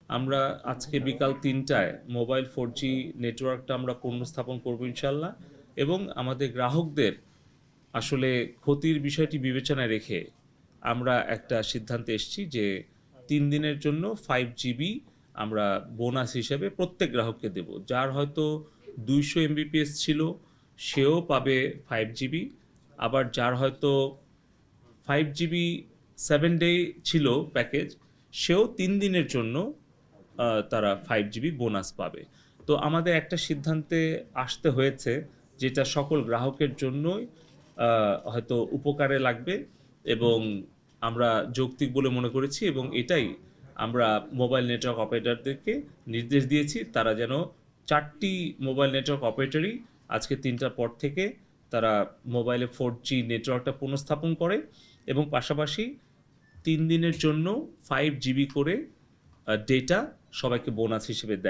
আমরা আজকে বিকাল ৩টায় মোবাইল 4G নেটওয়ার্কটা আমরা পুনঃস্থাপন করব ইনশাল্লাহ। এবং আমাদের গ্রাহকদের আসলে ক্ষতির বিষয়টি বিবেচনায় রেখে আমরা একটা সিদ্ধান্তে এসেছি যে 3 দিনের জন্য 5 GB আমরা বোনাস হিসেবে প্রত্যেক গ্রাহককে দেব। যার হয়তো 200 MBPS ছিল সেও পাবে 5 GB। আবার যার হয়তো 5 GB 7 ডে ছিল প্যাকেজ, সেও 3 দিনের জন্য তারা 5 GB বোনাস পাবে। তো আমাদের একটা সিদ্ধান্তে আসতে হয়েছে যেটা সকল গ্রাহকের জন্যই হয়তো উপকারে লাগবে এবং আমরা যৌক্তিক বলে মনে করেছি, এবং এটাই আমরা মোবাইল নেটওয়ার্ক অপারেটরদেরকে নির্দেশ দিয়েছি তারা যেন 4টি মোবাইল নেটওয়ার্ক অপারেটরই আজকে 3টার পর থেকে তারা মোবাইলে 4G নেটওয়ার্কটা পুনঃস্থাপন করে এবং পাশাপাশি 3 দিনের জন্য 5 GB করে ডেটা সবাইকে বোনাস হিসেবে দেয়।